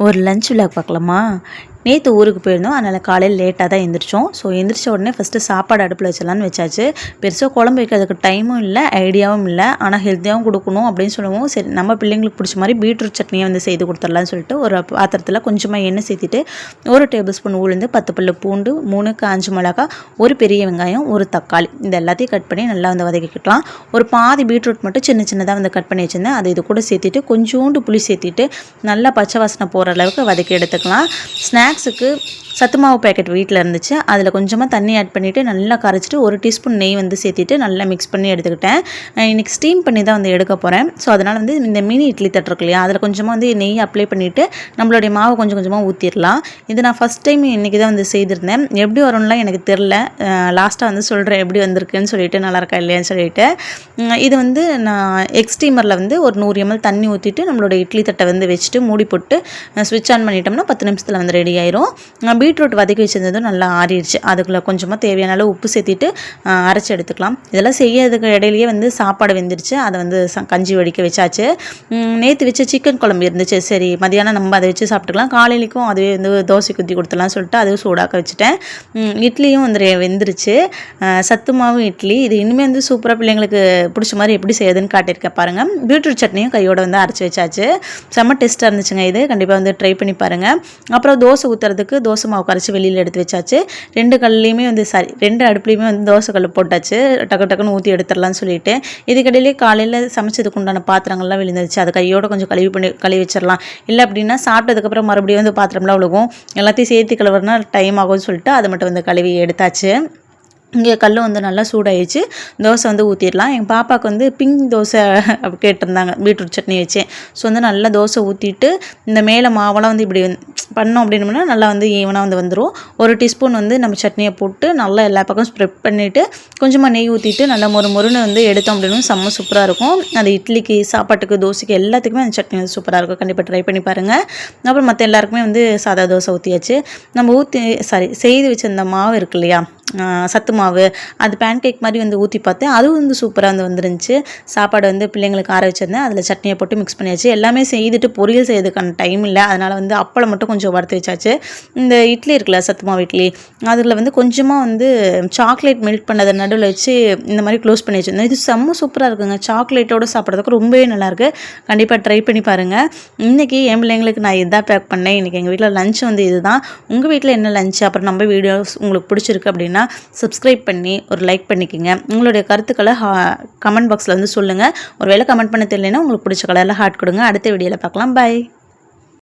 ஒரு lunch vlog பார்க்கலாமா? நேற்று ஊருக்கு போயிருந்தோம். அதனால் காலையில் லேட்டாக தான் எழுந்திரிச்சோம். ஸோ எழுந்திரிச்ச உடனே ஃபஸ்ட்டு சாப்பாடு அடுப்பில் வச்சிடலான்னு வச்சாச்சு. பெருசாக குழம்பு வைக்கிறதுக்கு டைமும் இல்லை, ஐடியாவும் இல்லை. ஆனால் ஹெல்த்தியாகவும் கொடுக்கணும் அப்படின்னு சொல்லவும், சரி நம்ம பிள்ளைங்களுக்கு பிடிச்ச மாதிரி பீட்ரூட் சட்னியை வந்து செய்து கொடுத்துடலான்னு சொல்லிட்டு ஒரு பாத்திரத்தில் கொஞ்சமாக எண்ணெய் சேர்த்திட்டு 1 டேபிள் ஸ்பூன் உளுந்து, 10 பல்லு பூண்டு, 3 காஞ்ச மிளகாய், ஒரு பெரிய வெங்காயம், ஒரு தக்காளி, இது எல்லாத்தையும் கட் பண்ணி நல்லா வந்து வதக்கிக்கலாம். ஒரு பாதி பீட்ரூட் மட்டும் சின்ன சின்னதாக வந்து கட் பண்ணி வச்சுருந்தேன். அதை இது கூட சேர்த்திட்டு கொஞ்சோண்டு புளி சேர்த்திட்டு நல்லா பச்சை வாசனை போகிற அளவுக்கு வதக்கி எடுத்துக்கலாம். ஸ்நாக்ஸுக்கு சத்து மாவு பேக்கெட் வீட்டில் இருந்துச்சு. அதில் கொஞ்சமாக தண்ணி ஆட் பண்ணிவிட்டு நல்லா கரைச்சிட்டு 1 டீஸ்பூன் நெய் வந்து சேர்த்திட்டு நல்லா மிக்ஸ் பண்ணி எடுத்துக்கிட்டேன். இன்றைக்கி ஸ்டீம் பண்ணி தான் வந்து எடுக்க போகிறேன். ஸோ அதனால் வந்து இந்த மினி இட்லி தட்டு இருக்கு இல்லையா, அதில் கொஞ்சமாக வந்து நெய் அப்ளை பண்ணிவிட்டு நம்மளுடைய மாவை கொஞ்சம் கொஞ்சமாக ஊற்றிடலாம். இது நான் ஃபஸ்ட் டைம் இன்றைக்கி தான் வந்து செய்திருந்தேன். எப்படி வரும்லாம் எனக்கு தெரில. லாஸ்ட்டாக வந்து சொல்கிறேன் எப்படி வந்திருக்குன்னு சொல்லிட்டு, நல்லா இருக்கா இல்லையான்னு சொல்லிட்டு. இது வந்து நான் எக்ஸ்டீமரில் வந்து ஒரு 100 ml தண்ணி ஊற்றிட்டு நம்மளோட இட்லி தட்டை வந்து வச்சுட்டு மூடி போட்டு ஸ்விட்ச் ஆன் பண்ணிட்டோம்னா 10 நிமிஷத்தில் வந்து ரெடி ஆயிரும். பீட்ரூட் வதக்கி வச்சிருந்ததும் நல்லா ஆறிடுச்சு. அதுக்குள்ளே கொஞ்சமாக தேவையான அளவு உப்பு சேர்த்திட்டு அரைச்சி எடுத்துக்கலாம். இதெல்லாம் செய்யறதுக்கு இடையிலேயே வந்து சாப்பாடு வெந்துருச்சு. அதை வந்து கஞ்சி வடிக்க வச்சாச்சு. நேற்று வச்ச சிக்கன் குழம்பு இருந்துச்சு. சரி மதியானம் நம்ம அதை வச்சு சாப்பிட்டுக்கலாம். காலையிலைக்கும் அதுவே வந்து தோசை குத்தி கொடுத்துலாம் சொல்லிட்டு அதுவும் சூடாக்க வச்சுட்டேன். இட்லியும் வந்து வெந்துருச்சு. சத்து மாவு இட்லி இது இனிமேல் வந்து சூப்பராக பிள்ளைங்களுக்கு பிடிச்ச மாதிரி எப்படி செய்யுதுன்னு காட்டியிருக்கேன் பாருங்கள். பீட்ரூட் சட்னியும் கையோட வந்து அரைச்சி வச்சாச்சு. செம்ம டேஸ்ட்டாக இருந்துச்சுங்க. இது கண்டிப்பாக வந்து ட்ரை பண்ணி பாருங்கள். அப்புறம் தோசை ஊற்றுறதுக்கு தோசை மாவு கரைச்சி வெளியில் எடுத்து வச்சாச்சு. 2 கல்லையுமே வந்து 2 அடுப்புலையுமே வந்து தோசை கல் போட்டாச்சு. டக்கு டக்குன்னு ஊற்றி எடுத்துடலாம்னு சொல்லிட்டு, இதுக்கடையிலே காலையில் சமைச்சதுக்கு உண்டான பாத்திரங்கள்லாம் விழுந்துருச்சு. அதை கையோட கொஞ்சம் கழுவி வச்சிடலாம். இல்லை அப்படின்னா சாப்பிட்டதுக்கப்புறம் மறுபடியும் வந்து பாத்திரம்லாம் விழுகும். எல்லாத்தையும் சேர்த்து கழுவுறதுனா டைம் ஆகும்னு சொல்லிட்டு அதை மட்டும் வந்து கழுவி எடுத்தாச்சு. இங்கே கல் வந்து நல்லா சூடாகிடுச்சு. தோசை வந்து ஊற்றிடலாம். எங்கள் பாப்பாவுக்கு வந்து பிங்க் தோசை அப்படி கேட்டிருந்தாங்க பீட்ரூட் சட்னி வச்சு. ஸோ வந்து நல்லா தோசை ஊற்றிட்டு இந்த மேலே மாவெல்லாம் வந்து இப்படி பண்ணோம் அப்படின்னோம்னா நல்லா வந்து ஈவனாக வந்துடும். 1 டீஸ்பூன் வந்து நம்ம சட்னியை போட்டு நல்லா எல்லா பக்கம் ஸ்ப்ரெட் பண்ணிவிட்டு கொஞ்சமாக நெய் ஊற்றிட்டு நல்லா மொறுன்னு வந்து எடுத்தோம் அப்படின்னு செம்ம சூப்பராக இருக்கும். அது இட்லிக்கு, சாப்பாட்டுக்கு, தோசைக்கு எல்லாத்துக்குமே அந்த சட்னி வந்து சூப்பராக இருக்கும். கண்டிப்பாக ட்ரை பண்ணி பாருங்கள். அப்புறம் மற்ற எல்லாருக்குமே வந்து சாதா தோசை ஊற்றியாச்சு. நம்ம செய்து வச்சிருந்த மாவு இருக்கு இல்லையா, சத்து மாவு, அது பேன்கேக் மாதிரி வந்து ஊற்றி பார்த்தேன். அதுவும் வந்து சூப்பராக வந்து வந்துருந்துச்சு. சாப்பாடு வந்து பிள்ளைங்களுக்கு ஆற வச்சிருந்தேன். அதில் சட்னியை போட்டு மிக்ஸ் பண்ணியாச்சு. எல்லாமே செய்துட்டு பொரியல் செய்யறதுக்கான டைம் இல்லை. அதனால் வந்து அப்பளம் மட்டும் கொஞ்சம் வறுத்து வச்சாச்சு. இந்த இட்லி இருக்குல்ல, சத்து மாவு இட்லி, அதில் வந்து கொஞ்சமாக வந்து சாக்லேட் மெல்ட் பண்ணதை நடுவில் வச்சு இந்த மாதிரி க்ளோஸ் பண்ணி வச்சுருந்தேன். இது செம்ம சூப்பராக இருக்குங்க. சாக்லேட்டோடு சாப்பிட்றதுக்கு ரொம்பவே நல்லாயிருக்கு. கண்டிப்பாக ட்ரை பண்ணி பாருங்கள். இன்றைக்கி என் பிள்ளைங்களுக்கு நான் இதான் பேக் பண்ணேன். இன்றைக்கி எங்கள் வீட்டில் லஞ்ச் வந்து இதுதான். உங்கள் வீட்டில் என்ன லஞ்ச், அப்புறம் நம்ம வீடியோஸ் உங்களுக்கு பிடிச்சிருக்கு அப்படின்னா சப்ஸ்கிரைப் பண்ணி ஒரு லைக் பண்ணிக்கோங்க. உங்களுடைய கருத்துக்களை கமெண்ட் பாக்ஸில் வந்து சொல்லுங்கள். ஒரு வேளை கமெண்ட் பண்ண தெரியலனா உங்களுக்கு பிடிச்ச கலரில் ஹார்ட் கொடுங்க. அடுத்த வீடியோவில் பார்க்கலாம். பை.